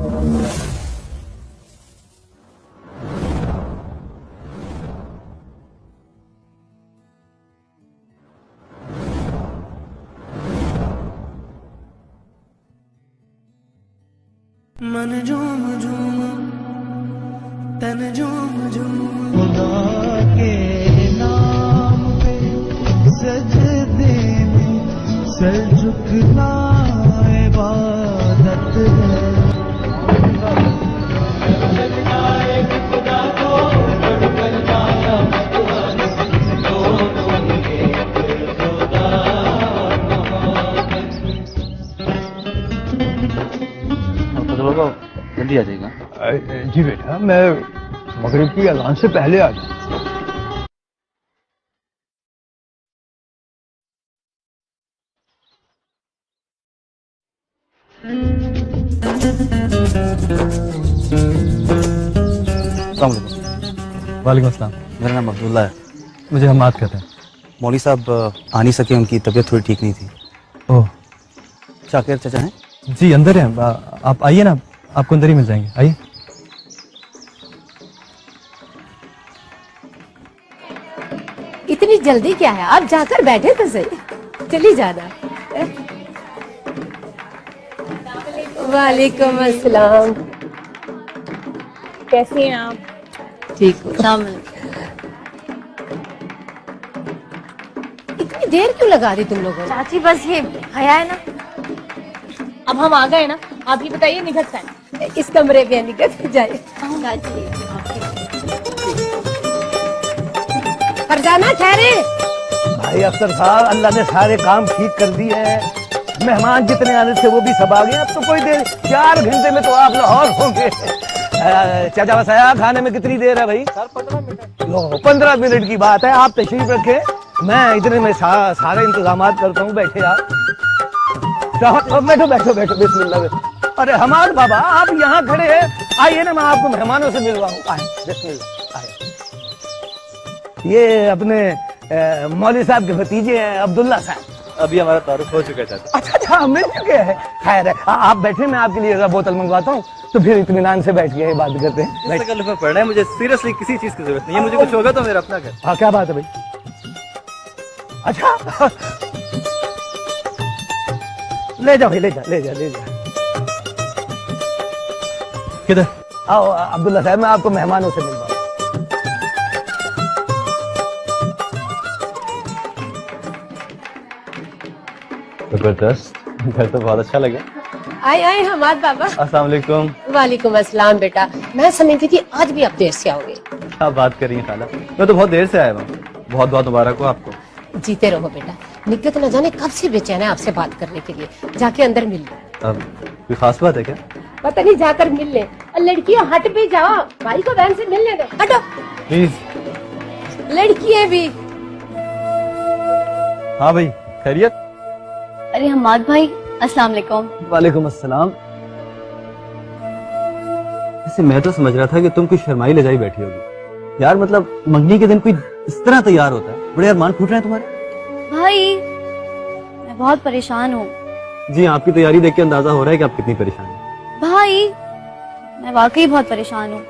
मन झूम झूम तन झूम झूम खुदा के नाम पे सजदे में सर झुकना इबादत है। जल्दी आ जाएगा। जी बेटा, मैं मगरिब की अज़ान से पहले आ जाऊँ। वालेकुम अस्सलाम। मेरा नाम अब्दुल्ला है। मुझे हमाद कहते हैं। मौली साहब आ नहीं सके, उनकी तबीयत थोड़ी ठीक नहीं थी। ओह, शाकिर चाचा हैं? जी अंदर हैं। आप आइए ना, आपको अंदर ही मिल जाएंगे। आइए। इतनी जल्दी क्या है, आप जाकर बैठे तो सही। चली जाना। वालेकुम अस्सलाम। कैसी हैं आप? ठीक हो? इतनी देर क्यों लगा दी तुम लोगों ने? चाची बस ये हया है ना। अब हम आ गए ना, आप ही बताइए निगत का इस कमरे में निकल जाए। फरजाना ठहरे। भाई अख्तर साहब, अल्लाह ने सारे काम ठीक कर दिए हैं। मेहमान जितने आने थे वो भी सब आ गए। अब तो कोई देर, 4 घंटे में तो आप लाहौर होंगे। चाचा बताया खाने में कितनी देर है भाई? Sir 15 minute. 15 मिनट की बात है। आप तशरीफ रखे, मैं इतने में सारे इंतजाम करता हूँ। बैठे आप। बैठो बैठो बैठो, बिस्मिल्लाह। अरे हमाद बाबा, आप यहाँ खड़े हैं, आइए ना, मैं आपको मेहमानों से मिलवाऊँ। आए बिस्मिल्लाह, आए। ये अपने मौली साहब के भतीजे हैं, अब्दुल्ला साहब। अभी हमारा तारुफ हो चुका है चाचा। अच्छा, मिल चुके हैं। खैर है, आप बैठे, मैं आपके लिए बोतल मंगवाता हूँ, तो फिर इत्मीनान से बैठ के बात करते हैं। तकल्लुफ़ में पड़ रहा है, मुझे सीरियसली किसी चीज की जरूरत नहीं है। मुझे कुछ होगा तो मेरा अपना घर। हाँ, क्या बात है भाई? अच्छा, ले जा भाई, ले जा ले जा ले जा। किधर? आओ अब्दुल्ला साहब, मैं आपको मेहमानों से मिलवाऊँ। जबरदस्त, घर तो बहुत अच्छा लगा। आए आए हमाद बाबा। अस्सलाम वालेकुम। वालेकुम अस्सलाम। बेटा, मैं समझती थी आज भी आप देर से आओगे। क्या बात कर रही हैं खाला, मैं तो बहुत देर से आया हूँ। बहुत बहुत मुबारक हो आपको। जीते रहो बेटा। निकत न जाने कब से बेचैन है आपसे बात करने के लिए। जाके अंदर मिल लो। अब कोई खास बात है क्या? पता नहीं, जाकर मिल ले। लड़कियों हट भी जाओ, भाई को बहन से मिलने दो। हटो प्लीज। लड़की है भी। हाँ भाई, खैरियत? अरे हमाद भाई, अस्सलाम वालेकुम। वालेकुम अस्सलाम। वैसे मैं तो समझ रहा था कि तुम कुछ शर्माई ले जाई बैठी होगी। यार मतलब मंगनी के दिन कोई इस तरह तैयार होता है? बड़े अरमान फूट रहे हैं तुम्हारे। भाई मैं बहुत परेशान हूँ। जी, आपकी तैयारी देख के अंदाजा हो रहा है कि आप कितनी परेशान हैं। भाई मैं वाकई बहुत परेशान हूँ।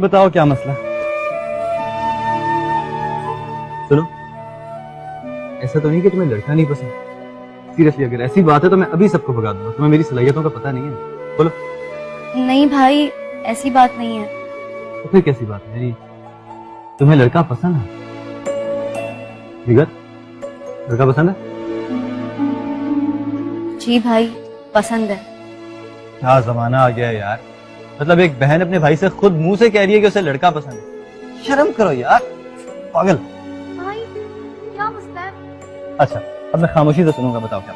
बताओ क्या मसला? सुनो, ऐसा तो नहीं कि तुम्हें लड़का नहीं पसंद। सीरियसली, अगर ऐसी बात है तो मैं अभी सबको भगा दूंगा। तुम्हें मेरी सलाहियतों का पता नहीं है। बोलो। नहीं भाई, ऐसी बात नहीं है। तो फिर कैसी बात है? तुम्हें लड़का पसंद है? जिगर, लड़का पसंद है? जी भाई, पसंद है। क्या जमाना आ गया है यार। मतलब एक बहन अपने भाई से खुद मुंह से कह रही है कि उसे लड़का पसंद है। शर्म करो यार, पागल। भाई क्या मसला है? अच्छा, अब मैं खामोशी से सुनूंगा। बताओ क्या?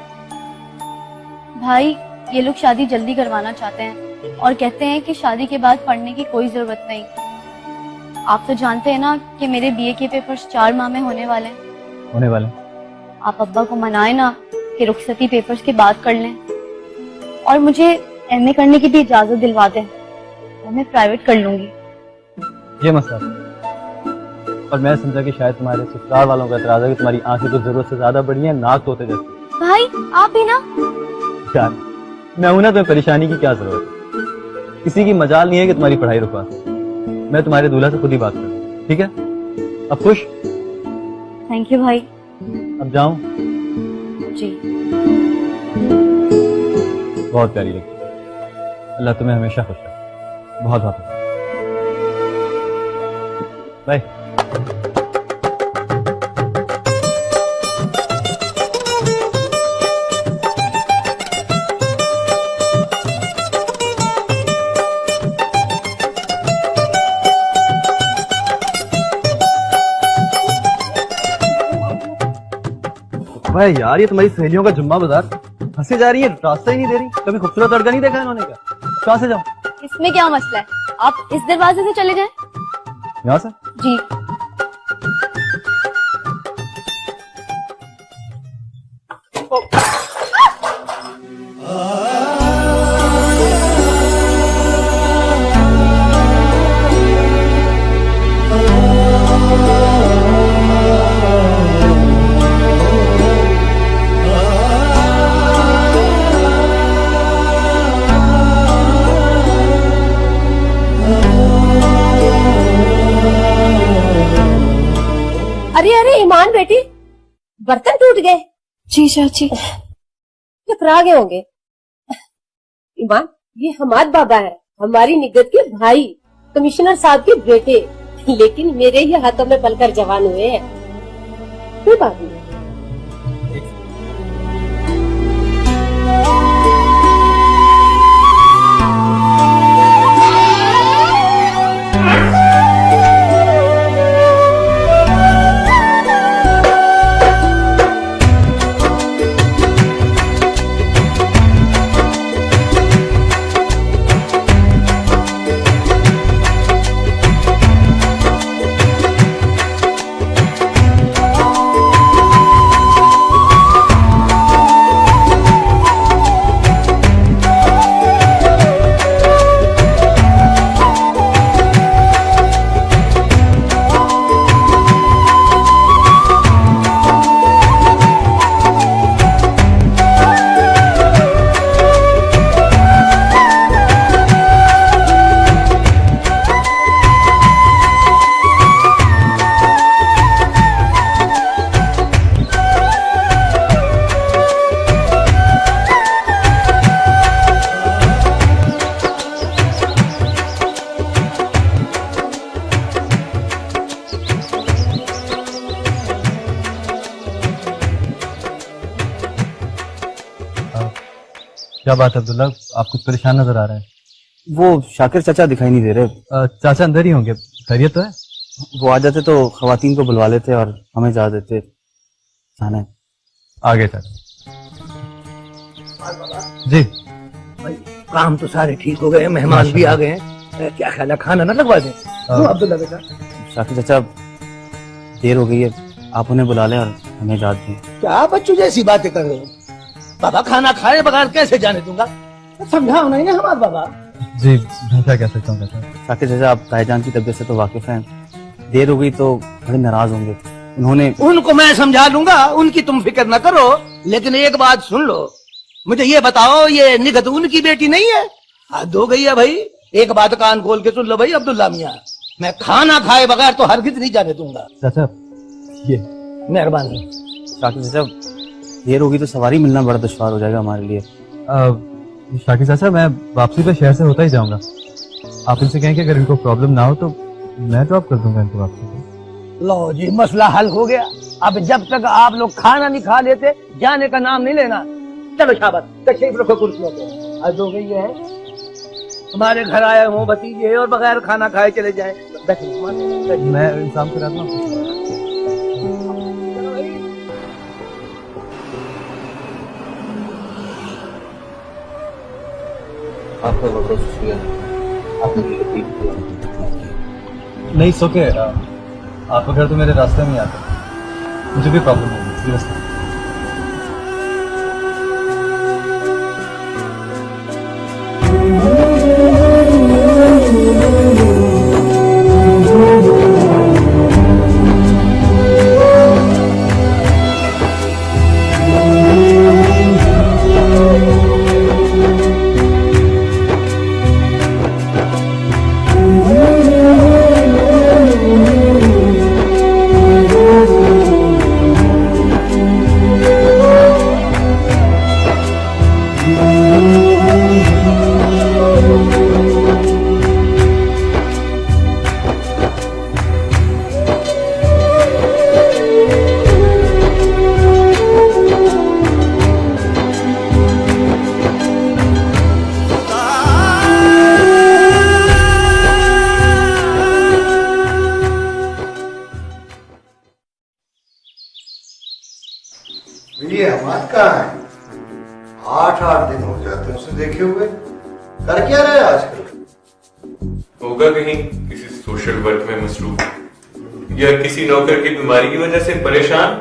भाई ये लोग शादी जल्दी करवाना चाहते हैं और कहते हैं कि शादी के बाद पढ़ने की कोई जरूरत नहीं। आप तो जानते हैं ना कि मेरे बीए के पेपर्स 4 माह में होने वाले हैं। होने वाले? आप अब्बा को मनाए ना कि रुखसती पेपर्स के बाद कर लें और मुझे एमए करने की भी इजाजत दिलवा दें और मैं प्राइवेट कर लूंगी। ये मसला और मैं समझा कि शायद तुम्हारे ससुराल वालों का एतराज है कि तुम्हारी आंखें तो जरूरत से ज्यादा बड़ी हैं, नाक तोते जैसे। भाई आप ही ना। यार मैं हूं ना, तुम्हें परेशानी की क्या जरूरत है? किसी की मजाल नहीं है कि तुम्हारी पढ़ाई रुकवा सकूं। मैं तुम्हारे दूल्हा से खुद ही बात करूँ, ठीक है? अब खुश? थैंक यू भाई। अब जाऊं? जी। बहुत प्यारी लगी। अल्लाह तुम्हें हमेशा खुश रखे। बहुत बहुत बाय। भाई यार, ये तुम्हारी सहेलियों का जुम्मा बाजार, हंसी जा रही है, रास्ता ही नहीं दे रही। कभी खूबसूरत लड़का नहीं देखा इन्होंने? क्या कहाँ से जाऊं? इसमें क्या मसला है, आप इस दरवाजे से चले जाएं। यहाँ से? जी। अरे अरे ईमान बेटी, बर्तन टूट गए। जी चाची। टकरा गए होंगे। ईमान, ये हमाद बाबा है, हमारी निगत के भाई, कमिश्नर साहब के बेटे, लेकिन मेरे ही हाथों में पलकर जवान हुए हैं। कोई बात नहीं। क्या बात है अब्दुल्ला, आप कुछ परेशान नजर आ रहे हैं? वो शाकिर चाचा दिखाई नहीं दे रहे। चाचा अंदर ही होंगे, खैरियत तो है? वो आ जाते तो खवातीन को बुलवा लेते और हमें जा देते। जाना है। आगे चाचा। जी भाई, काम तो सारे ठीक हो गए, मेहमान भी आ गए हैं। क्या ख्याल है, खाना ना लगवा दें? अब्दुल्ला बेटा, शाकिर चाचा देर हो गई है, आप उन्हें बुला लें और हमें इजाजत दें। क्या बच्चों जैसी बातें कर रहे हो? बाबा खाना खाए बगैर कैसे जाने दूंगा? समझाओ नहीं ना हमारे बाबा। जी, मैं क्या कह सकता हूँ चाचा? शाकिर चाचा आप ताईजान की तबीयत से तो वाकिफ हैं, देर हो गई तो बड़े नाराज होंगे। उन्होंने उनको मैं समझा लूंगा, उनकी तुम फिक्र न करो। लेकिन एक बात सुन लो, मुझे ये बताओ, ये निगत उनकी बेटी नहीं है? हद हो गई है भाई। एक बात कान खोल के सुन लो भाई अब्दुल्ला मियाँ, मैं खाना खाए बगैर तो हरगिज नहीं जाने दूंगा। चाचा ये मेहरबानी। शाकिर चाचा देर होगी तो सवारी मिलना बड़ा दुश्वार हो जाएगा हमारे लिए। शाकिर चाचा, मैं वापसी पे शहर से होता ही जाऊंगा। आप इनसे कहें कि अगर इनको प्रॉब्लम ना हो तो मैं ड्रॉप कर दूंगा इनको वापसी पे। लो जी, मसला हल हो गया। अब जब तक आप लोग खाना नहीं खा लेते, जाने का नाम नहीं लेना। चलो शाबाश, तशरीफ रखो कुर्सियों पे। आज हो गई है, हमारे घर आए हो भतीजे और बगैर खाना खाए चले जाए। मैं इंतजाम कराता हूँ। आपका बहुत बहुत शुक्रिया, आपने मुझे ठीक किया। नहीं सोके, आपका घर तो मेरे रास्ते में ही आता है, मुझे भी प्रॉब्लम होगी सीरियसली। ये हमाद कहाँ है? 8-8 दिन हो जाते हैं उसे देखे हुए। कर क्या रहे आजकल? होगा कहीं किसी सोशल वर्क में मसरूफ, या किसी नौकर की बीमारी की वजह से परेशान,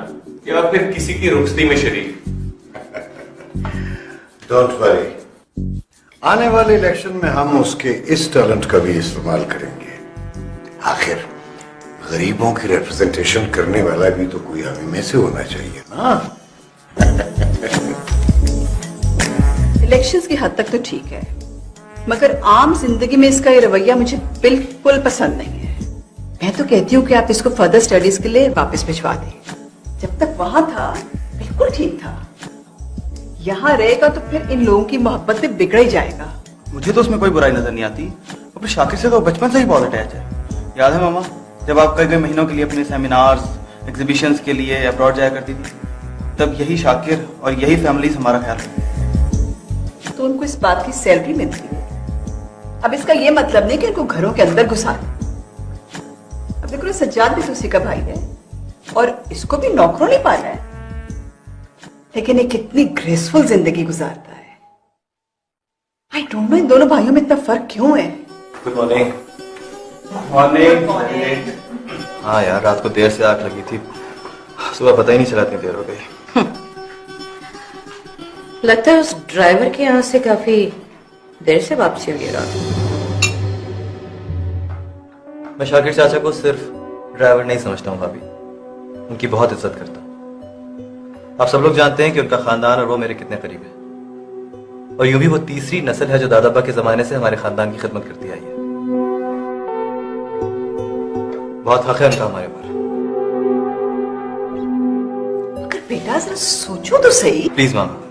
या फिर किसी की रुखसती में शरीक। डोंट वरी, आने वाले इलेक्शन में हम उसके इस टैलेंट का भी इस्तेमाल करेंगे। आखिर गरीबों की रिप्रेजेंटेशन करने वाला भी तो कोई हमें में से होना चाहिए ना। इलेक्शंस की हद तक तो ठीक है, मगर आम जिंदगी में इसका ये रवैया मुझे बिल्कुल पसंद नहीं है। मैं तो कहती हूँ कि आप इसको फर्दर स्टडीज के लिए वापस भिजवा दें। जब तक वहां था बिल्कुल ठीक था, यहाँ रहेगा तो फिर इन लोगों की मोहब्बत में बिगड़ ही जाएगा। मुझे तो उसमें कोई बुराई नजर नहीं आती। अपने शाकिर से तो बचपन से ही बहुत अटैच है। याद है मामा, जब आप कई महीनों के लिए अपने सेमिनार्स, एग्जीबिशंस के लिए अब्रॉड जाया करती थी, तब यही शाकिर और यही फैमिली हमारा ख्याल रखती। तो उनको इस बात की सैलरी मिलती है। अब इसका ये मतलब नहीं कि इनको घरों के अंदर घुसा दे। अब देखो, सज्जाद भी तो उसी का भाई है और इसको भी नौकरों ने पाला है, लेकिन ये कितनी ग्रेसफुल जिंदगी गुजारता है। आई डोंट नो इन दोनों भाइयों में इतना फर्क क्यों है। Good morning. मॉर्निंग। हाँ यार, रात को देर से आग लगी थी, सुबह पता ही नहीं चला इतनी देर हो गई। लगता है उस ड्राइवर के यहाँ से काफी देर से वापसी हुई है रात। मैं शाकिर चाचा को सिर्फ ड्राइवर नहीं समझता हूँ भाभी, उनकी बहुत इज्जत करता हूँ। आप सब लोग जानते हैं कि उनका खानदान और वो मेरे कितने करीब है, और यूं भी वो तीसरी नस्ल है जो दादाबा के जमाने से हमारे खानदान की खिदमत करती आई है। बहुत हक है उनका हमारे ऊपर। मगर बेटा जरा सोचो तो सही। प्लीज मामा,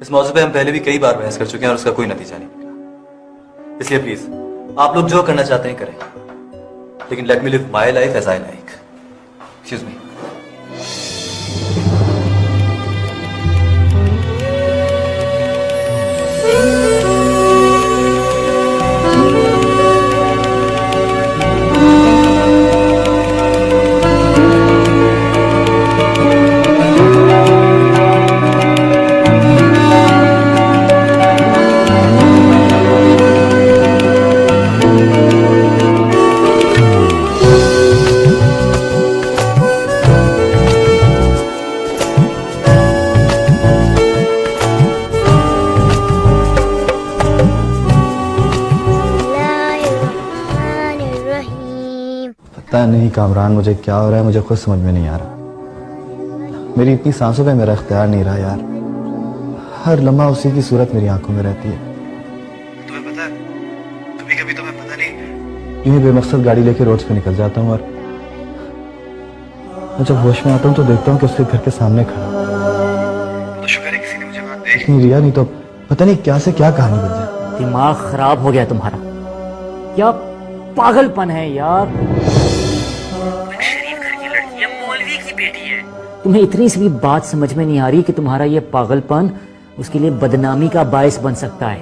इस मौजू पे हम पहले भी कई बार बहस कर चुके हैं और उसका कोई नतीजा नहीं निकला। इसलिए प्लीज आप लोग जो करना चाहते हैं करें, लेकिन let me live my life as I like. Excuse me. पता नहीं कामरान, मुझे क्या हो रहा है, मुझे खुद समझ में नहीं आ रहा। मेरी इतनी सांसों पे मेरा इख्तियार नहीं रहा यार। हर लम्हा उसी की सूरत मेरी आंखों में रहती है। तुम्हें पता है, कभी कभी तो मैं पता नहीं यूं ही बेमकसद गाड़ी लेके रोड्स पे निकल जाता हूँ, और मैं जब होश में आता हूँ तो देखता हूँ कि उसके घर के सामने खड़ा। तो शुक्र है किसी ने मुझे बात देख नहीं लिया, नहीं तो पता नहीं क्या से क्या कहानी बन जाए। दिमाग खराब हो गया तुम्हारा, क्या पागलपन है यार। शरीफ घर की लड़की है, मौलवी की बेटी है। तुम्हें इतनी सी भी बात समझ में नहीं आ रही कि तुम्हारा ये पागलपन उसके लिए बदनामी का बायस बन सकता है।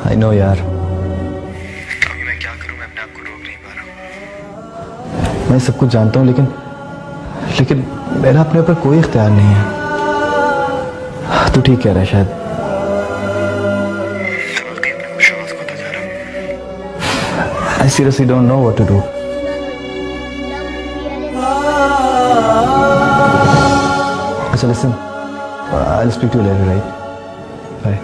आई नो यार, अभी मैं क्या करूं, मैं अपने आप को रोक नहीं पा रहा हूं। मैं सब कुछ जानता हूं, लेकिन मेरा अपने ऊपर कोई इख्तियार नहीं है। तू ठीक कह रहा है शायद। I seriously don't know what to do. अच्छा listen, I'll speak to you later, right? Bye.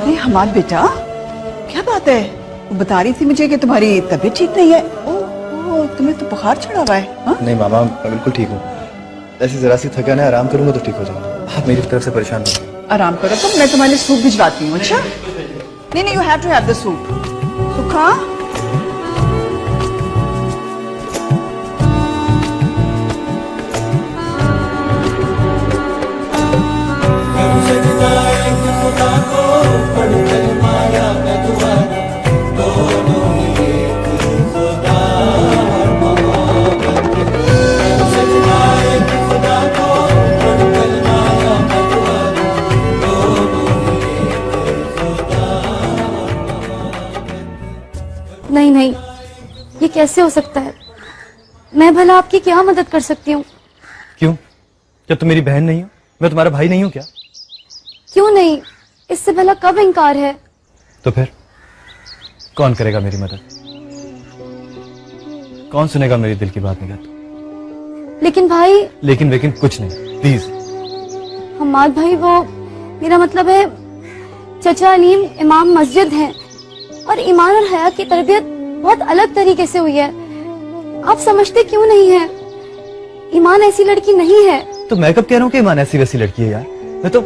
अरे हमाद बेटा, क्या बात है? वो बता रही थी मुझे कि तुम्हारी तबीयत ठीक नहीं है। ओह, तुम्हें तो बुखार चढ़ा हुआ है। हाँ? नहीं मामा, मैं बिल्कुल ठीक हूँ। ऐसी जरा सी थकान है, आराम करूंगा तो ठीक हो जाऊंगा। आप मेरी तरफ से परेशान मत। आराम करो, तो मैं तुम्हारे सूप भिजवाती हूँ। अच्छा नहीं, you have to have the soup. सुखा, नहीं, ये कैसे हो सकता है? मैं भला आपकी क्या मदद कर सकती हूँ? क्यों? क्या तुम मेरी बहन नहीं हो? मैं तुम्हारा भाई नहीं हूँ क्या? क्यों नहीं, इससे भला कब इनकार है? तो फिर कौन करेगा मेरी मदद? कौन सुनेगा मेरी दिल की बात निगाह? लेकिन भाई। लेकिन कुछ नहीं, प्लीज। हमाद भाई, वो मेरा मतलब है चचा अलीम इमाम मस्जिद हैं और ईमान और हया की तरबियत बहुत अलग तरीके से हुई है। आप समझते क्यों नहीं है? ईमान ऐसी लड़की नहीं है। तो मैं कब कह रहा हूँ कि ईमान ऐसी वैसी लड़की है यार? मैं तो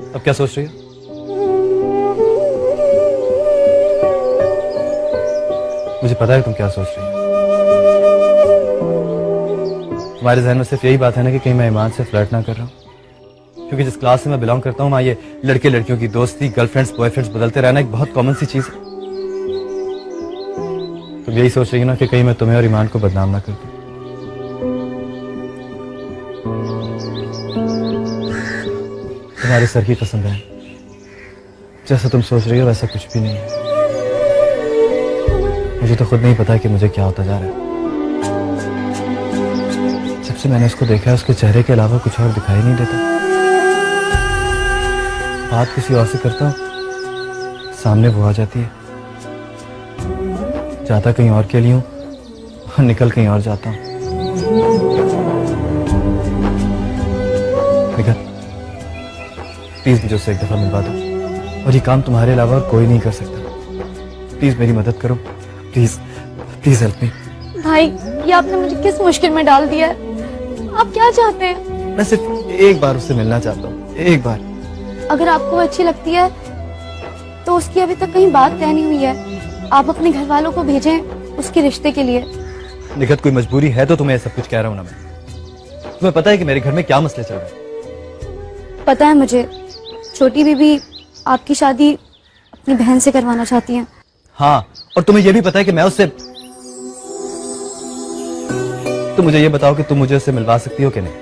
अब क्या सोच रही हो? मुझे पता है तुम क्या सोच रही हो। तुम्हारे जहन में सिर्फ यही बात है ना कि कहीं मैं ईमान से फ्लर्ट ना कर रहा हूँ, क्योंकि जिस क्लास से मैं बिलोंग करता हूँ वहाँ ये लड़के लड़कियों की दोस्ती, गर्लफ्रेंड्स बॉयफ्रेंड्स बदलते रहना एक बहुत कॉमन सी चीज है। तुम यही सोच रही हो ना कि कहीं मैं तुम्हें और ईमान को बदनाम ना कर दूं। तुम्हारे सर की कसम है, जैसा तुम सोच रही हो वैसा कुछ भी नहीं है। मुझे तो खुद नहीं पता कि मुझे क्या होता जा रहा है। जब से मैंने उसको देखा है उसके चेहरे के अलावा कुछ और दिखाई नहीं देता। बात किसी और से करता हूँ, सामने वो आ जाती है। जाता कहीं और के लिए हूँ और निकल कहीं और जाता हूँ। प्लीज मुझे उससे एक दफा मिलवा दो, और ये काम तुम्हारे अलावा और कोई नहीं कर सकता। प्लीज मेरी मदद करो, प्लीज प्लीज हेल्प मी। भाई, ये आपने मुझे किस मुश्किल में डाल दिया है? आप क्या चाहते हैं? मैं सिर्फ एक बार उससे मिलना चाहता हूँ, एक बार। अगर आपको अच्छी लगती है तो उसकी अभी तक कहीं बात तय नहीं हुई है। आप अपने घर वालों को भेजें उसके रिश्ते के लिए। निखत, कोई मजबूरी है तो तुम्हें सब कुछ कह रहा हूँ ना मैं। तुम्हें पता है कि मेरे घर में क्या मसले चल रहे हैं? पता है मुझे। छोटी बीबी आपकी शादी अपनी बहन से करवाना चाहती है। हाँ, और तुम्हें यह भी पता है कि मैं उससे। तो मुझे ये बताओ कि तुम मुझे उससे मिलवा सकती हो कि नहीं?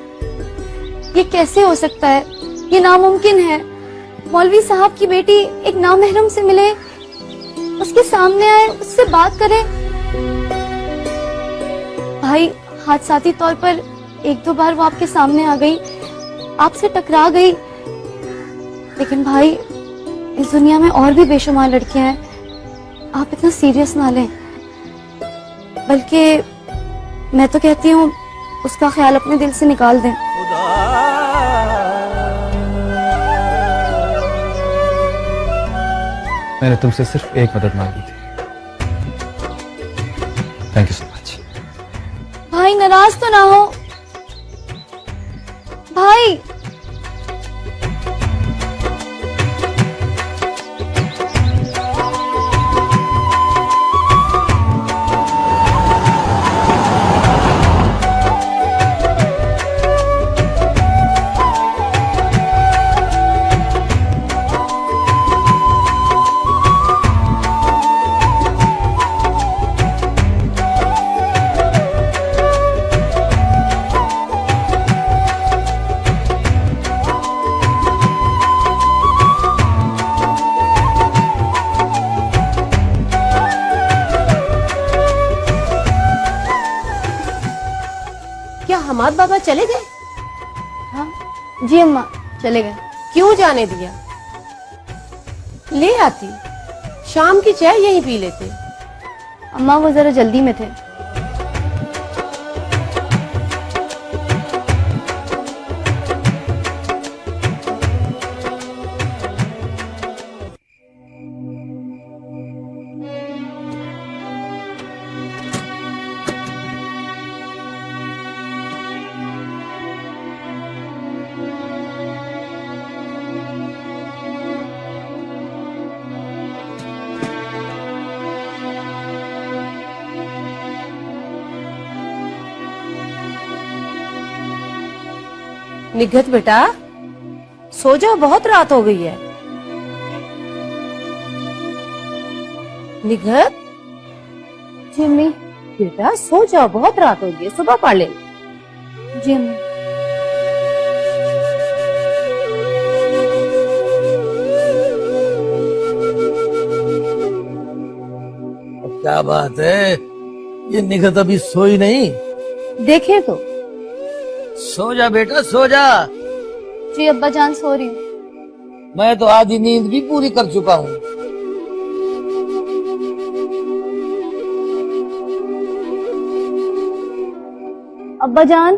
ये कैसे हो सकता है? ये नामुमकिन है। मौलवी साहब की बेटी एक नामहरम से मिले, उसके सामने आए, उससे बात करे। भाई, हादसाती तौर पर एक दो बार वो आपके सामने आ गई, आपसे टकरा गई। लेकिन भाई, इस दुनिया में और भी बेशुमार लड़कियां हैं। आप इतना सीरियस ना लें। बल्कि मैं तो कहती हूँ उसका ख्याल अपने दिल से निकाल दें। मैंने तुमसे सिर्फ एक मदद मांगी थी। Thank you so much. भाई, नाराज तो ना हो। भाई, हमाद बाबा चले गए? हाँ जी अम्मा, चले गए। क्यों जाने दिया? ले आती, शाम की चाय यहीं पी लेते। अम्मा, वो जरा जल्दी में थे। निघत बेटा, सो जाओ, बहुत रात हो गई है। निघत, जी अम्मी। बेटा सो जाओ, बहुत रात हो गई है, सुबह पढ़ ले। जी अम्मी। क्या बात है, ये निखत अभी सोई नहीं? देखे तो। सो जा बेटा, सो जा। जी अब्बा जान, सो रही हूँ। मैं तो आधी नींद भी पूरी कर चुका हूँ। अब्बा जान।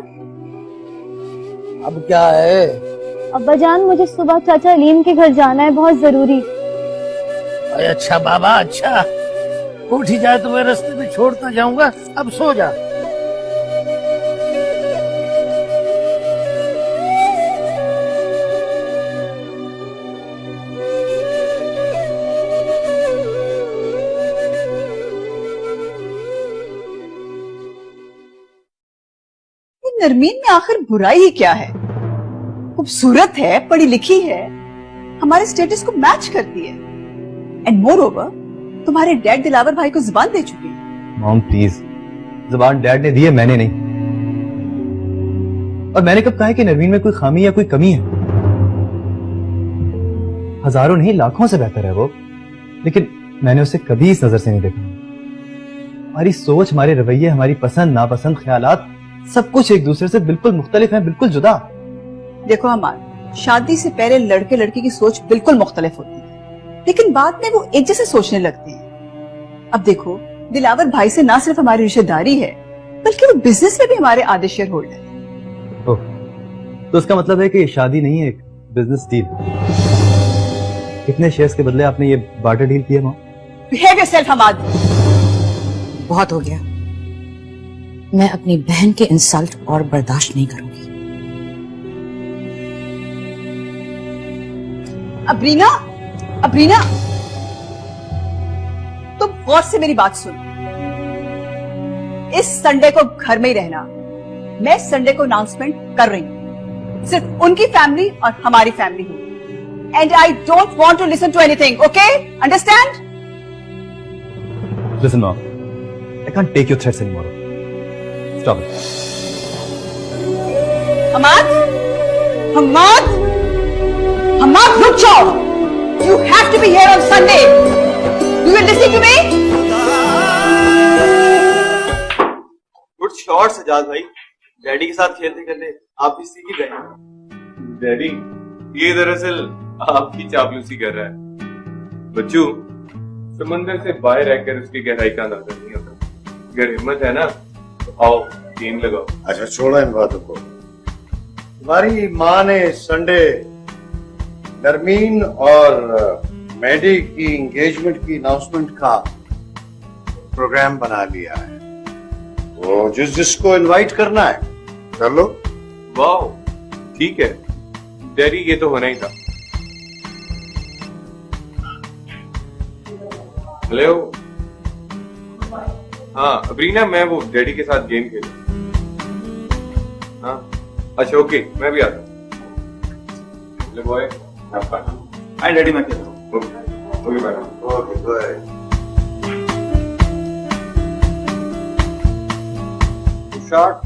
अब क्या है? अब्बा जान, मुझे सुबह चाचा अलीम के घर जाना है, बहुत जरूरी। अरे अच्छा बाबा, अच्छा। उठ ही जाए तो मैं रास्ते में छोड़ता जाऊंगा। अब सो जा। नरमीन में आखिर बुराई ही क्या है? खूबसूरत है, पढ़ी लिखी है, हमारे स्टेटस को मैच करती है, एंड मोर ओवर तुम्हारे डैड दिलावर भाई को जुबान दे चुकी है। मॉम प्लीज, जुबान डैड ने दी है, मैंने नहीं। और मैंने कब कहा है कि नरमीन में कोई खामी या कोई कमी है? हजारों नहीं लाखों से बेहतर है वो, लेकिन मैंने उसे कभी इस नजर से नहीं देखा। हमारी सोच, हमारे रवैये, हमारी पसंद नापसंद, ख्यालात, सब कुछ एक दूसरे से बिल्कुल मुख्तलिफ है, बिल्कुल जुदा। देखो अमान, शादी से पहले लड़के लड़की की सोच बिल्कुल मुख्तलिफ होती है, लेकिन बाद में वो एक जैसे सोचने लगते हैं। अब देखो, दिलावर भाई से ना सिर्फ हमारी रिश्तेदारी है, बल्कि वो बिजनेस में भी हमारे आधे शेयर होल्डर है। ओह, तो उसका मतलब है कि ये शादी नहीं है, एक बिजनेस डील। कितने शेयर्स के बदले आपने ये बार्टर डील किया? Behave yourself Hamad. बहुत हो गया, मैं अपनी बहन के इंसल्ट और बर्दाश्त नहीं करूंगी। अब्रीना, अब्रीना, तुम गौर से मेरी बात सुनो। इस संडे को घर में ही रहना। मैं संडे को अनाउंसमेंट कर रही हूँ, सिर्फ उनकी फैमिली और हमारी फैमिली होगी। And I don't want to listen to anything, okay? Understand? Listen, Mom. I can't take your threats anymore. Stop it. Hamad, Hamad, Hamad, रुक जाओ। You have to be here on Sunday. You will listen to me? Good shot Sajjad भाई, daddy के साथ खेलते खेलते आप भी सीख ही गए। डैडी, ये दरअसल आपकी चापलूसी कर रहा है। बच्चू, समंदर से बाहर रहकर उसकी गहराई का अंदाजा नहीं होता। अगर हिम्मत है ना तो आओ गेम लगाओ। अच्छा छोड़ो इन बातों को। तुम्हारी माँ ने संडे नरमीन और मैडी की एंगेजमेंट की अनाउंसमेंट का प्रोग्राम बना लिया है। वो जिसको इनवाइट करना है कर लो। वाह, ठीक है डैडी, ये तो होना ही था। हेलो। हाँ अब्रीना, मैं वो डैडी के साथ गेम खेल। हाँ अच्छा ओके, मैं भी आता हूँ। बॉय, हाय डैडी, मैं खेलता हूँ। Okay bye. Okay bye. Shot.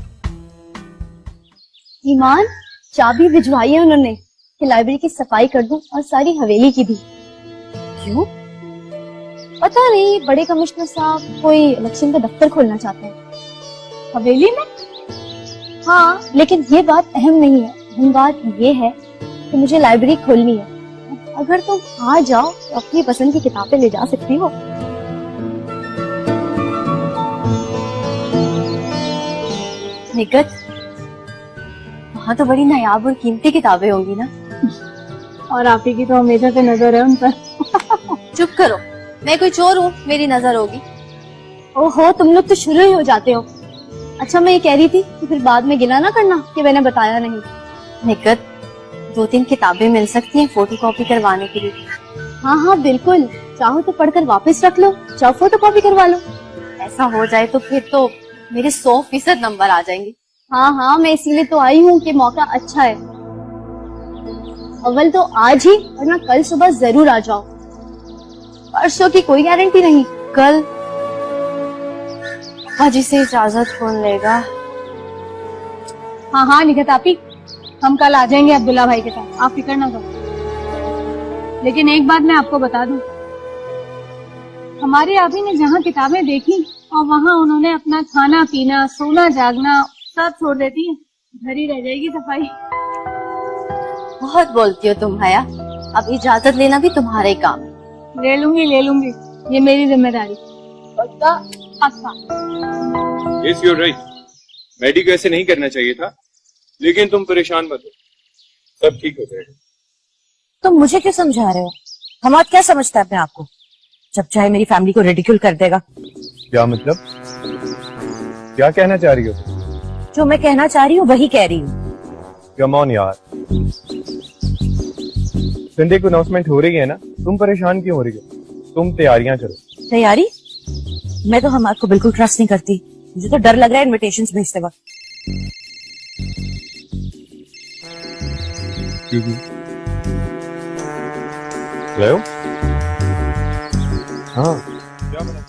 Iman, चाबी भिजवाई है उन्होंने कि लाइब्रेरी की सफाई कर दूं और सारी हवेली की भी। क्यों? पता नहीं, बड़े कमिश्नर साहब कोई इलेक्शन का दफ्तर खोलना चाहते हैं हवेली में। हाँ, लेकिन ये बात अहम नहीं है। अहम बात ये है कि मुझे लाइब्रेरी खोलनी है। अगर तुम आ जाओ तो अपनी पसंद की किताबें ले जा सकती हो। निकट, वहाँ तो बड़ी नायाब और कीमती किताबें होंगी ना। और आप ही की तो हमेशा से नजर है उन पर। चुप करो, मैं कोई चोर हूँ मेरी नजर होगी? ओहो, तुम लोग तो शुरू ही हो जाते हो। अच्छा मैं ये कह रही थी कि फिर बाद में गिला ना करना कि मैंने बताया नहीं। निकट, 2-3 किताबें मिल सकती हैं फोटोकॉपी करवाने के लिए। हाँ हाँ बिल्कुल, चाहो तो पढ़कर वापस रख लो, चाहो फोटोकॉपी करवा लो। ऐसा हो जाए तो फिर तो मेरे 100% नंबर आ जाएंगे। हाँ हाँ, मैं इसीलिए तो आई हूँ कि मौका अच्छा है। अव्वल तो आज ही, वरना कल सुबह जरूर आ जाओ। परसों की कोई गारंटी नहीं। कल हाजी से इजाजत कौन लेगा? हाँ हाँ निकट आपी, हम कल आ जाएंगे अब्दुल्ला भाई के साथ, आप फिक्र ना करो। लेकिन एक बात मैं आपको बता दूं, हमारे अभी ने जहाँ किताबें देखी और वहाँ उन्होंने अपना खाना पीना सोना जागना सब छोड़ देती है, घर ही रह जाएगी सफाई। बहुत बोलती हो तुम हया, अब इजाजत लेना भी तुम्हारा ही काम है। ले लूंगी, ये मेरी जिम्मेदारी। Yes you are right, Maddy को ऐसे नहीं करना चाहिए था, लेकिन तुम परेशान मत हो, सब ठीक हो जाएगा। तुम मुझे क्यों समझा रहे हो? हमाद क्या समझता है अपने आप को? जब चाहे मेरी फैमिली को रिडिक्यूल कर देगा। क्या मतलब? क्या कहना चाह रही हो? जो मैं कहना चाह रही हूँ वही कह रही हूँ। कम ऑन यार, संडे को अनाउंसमेंट हो रही है ना, तुम परेशान क्यों हो रही हो? तुम तैयारियां करो। तैयारी? मैं तो हमाद को बिल्कुल ट्रस्ट नहीं करती, मुझे तो डर लग रहा है इनविटेशंस भेजते वक्त। हेलो, हाँ क्या बना?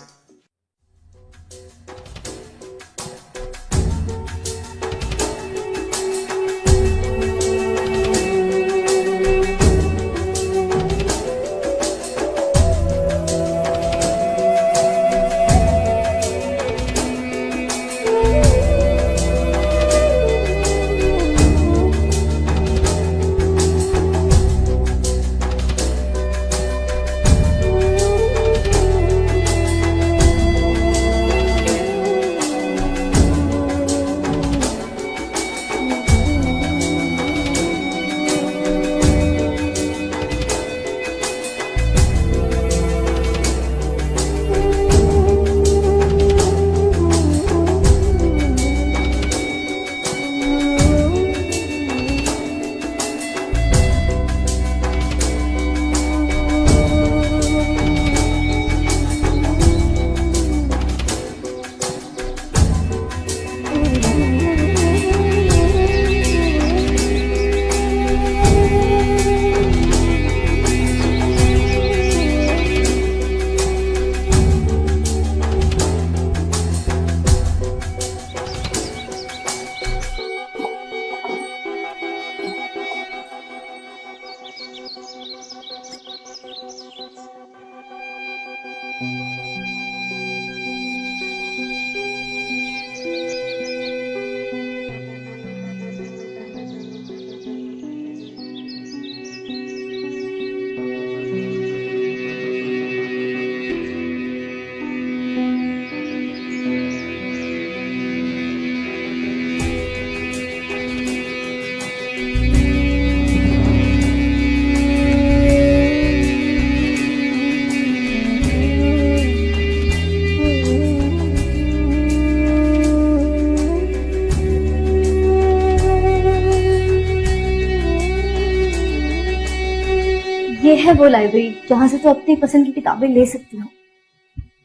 ये है वो लाइब्रेरी जहाँ से तो अपनी पसंद की किताबें ले सकती हो।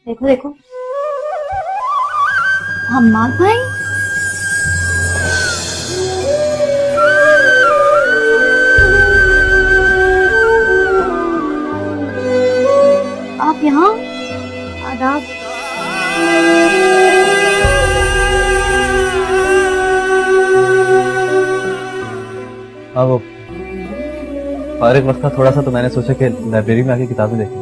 देखो देखो, हम्माद भाई, आप यहाँ? आदाब। हाँ, वो फारिग वक्त था थोड़ा सा, तो मैंने सोचा कि लाइब्रेरी में आके किताबें देखी।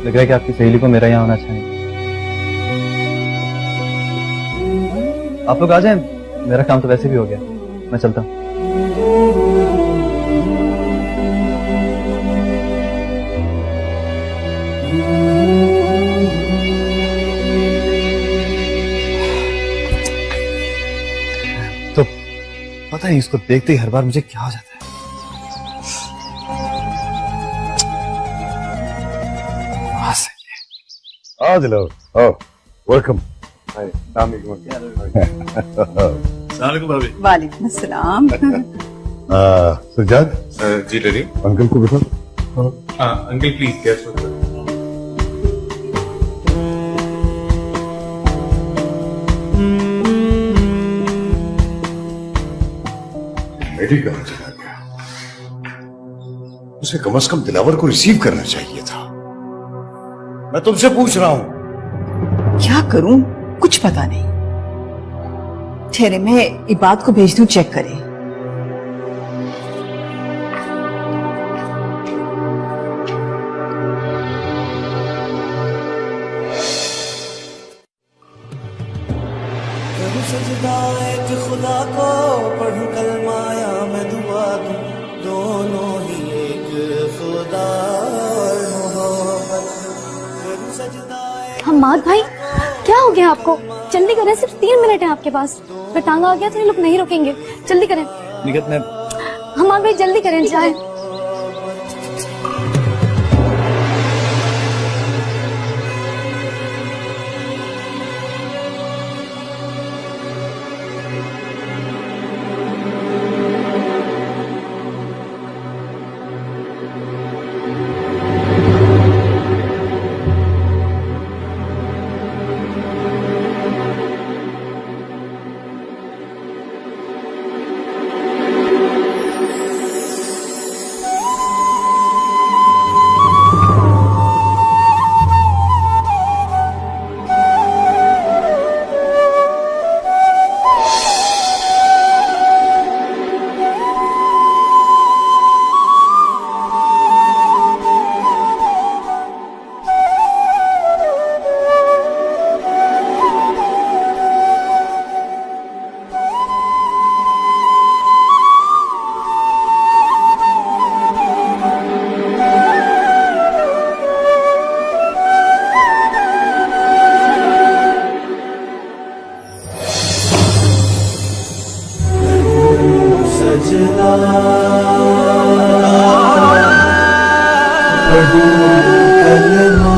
लग रहा है कि आपकी सहेली को मेरा यहाँ होना चाहिए। आप लोग आ जाएं, मेरा काम तो वैसे भी हो गया, मैं चलता हूँ। तो पता नहीं इसको देखते ही हर बार मुझे क्या हो जाता है। आज लो, वेलकम। भाभी। वालेकुम अस्सलाम। सज्जाद जी डैडी। अंकल को बिठा। हाँ अंकल प्लीज, गेस्ट होता है। मेडी कहाँ चला गया? उसे कम से कम दिलावर को रिसीव करना चाहिए था। मैं तुमसे पूछ रहा हूं। क्या करूं, कुछ पता नहीं। ठहरे, मैं इबाद को भेज दूं चेक करे। करूं सजदा एक खुदा को, पढ़ूं कलमाया मैं दुआ दूं, दोनों ही एक खुदा और मोहब्बत। करूं सजदा हम्माद भाई, क्या हो गया आपको? जल्दी करें, सिर्फ 3 मिनट है आपके पास। अगर टांगा आ गया तो ये लोग नहीं रुकेंगे, जल्दी करें। निगत मैं हम्माद भाई जल्दी करें, जाए। सजदा पढ़ूं कलमा।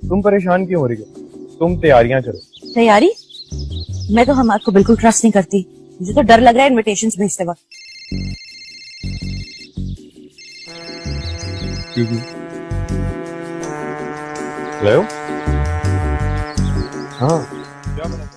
तुम परेशान क्यों हो रही हो? तुम तैयारियां करो। तैयारी? मैं तो हमाद को बिल्कुल ट्रस्ट नहीं करती। मुझे तो डर लग रहा है इनविटेशंस भेजते वक्त। हेलो। हाँ क्या बना?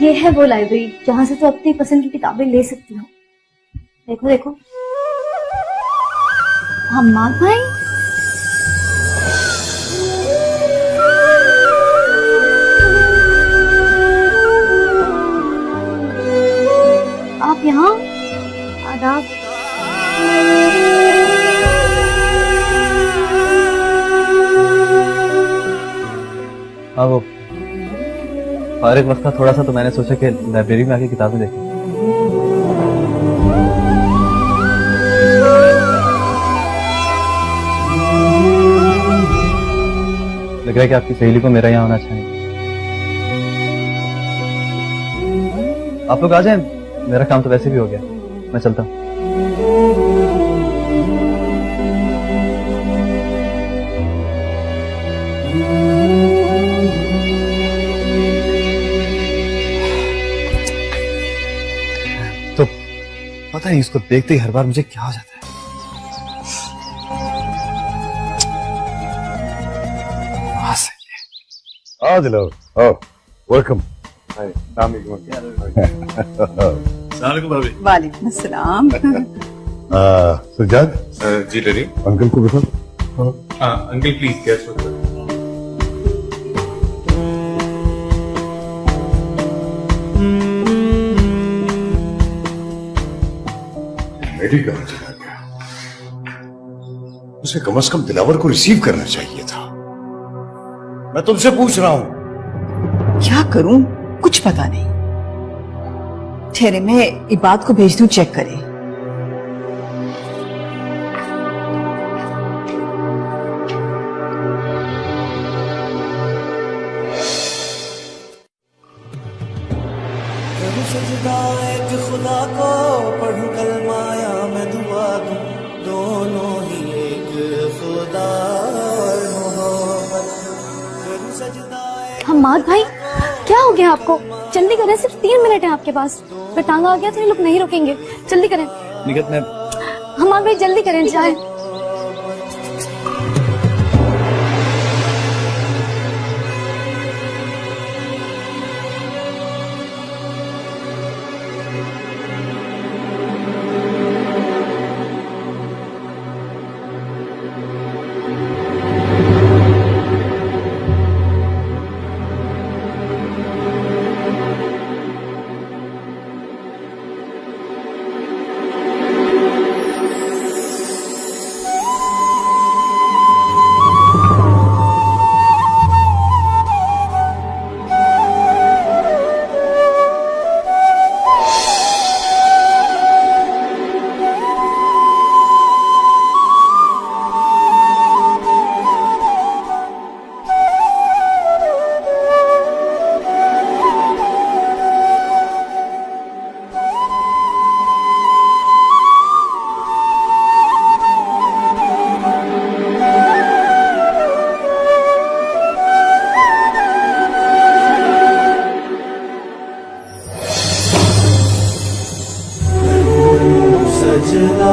ये है वो लाइब्रेरी जहाँ से तो अपनी पसंद की किताबें ले सकती हो। देखो देखो। हम्माद भाई, आप यहाँ? आदाब। हाँ वो फारिग वक्त था थोड़ा सा, तो मैंने सोचा कि लाइब्रेरी में आके किताबें देखें। लग रहा है कि आपकी सहेली को मेरा यहाँ होना अच्छा नहीं। आप लोग आ जाएं, मेरा काम तो वैसे भी हो गया, मैं चलता हूँ। तो पता नहीं इसको देखते ही हर बार मुझे क्या हो जाता है। आओ दिलो, आओ, वेलकम। वालेकुम अस्सलाम। सज्जाद जी डैडी। अंकल को बिठा। हाँ अंकल प्लीज गैस होता। मेडी कहाँ चला गया? उसे कम से कम दिलावर को रिसीव करना चाहिए था। मैं तुमसे पूछ रहा हूं। क्या करूं कुछ पता नहीं। ठहरे मैं इबाद को भेज दूं चेक करे। करूं सजदा एक खुदा को, पढ़ूं कलमाया मैं दुआ दूं, दोनों ही एक खुदा और मोहब्बत। करूं सजदा हम्माद भाई, क्या हो गया आपको? जल्दी करें, सिर्फ 3 मिनट है आपके पास। फिर टांगा आ गया तो ये लोग नहीं रुकेंगे। जल्दी करें निगत में। हम्माद भाई जल्दी करें, जाए। सजदा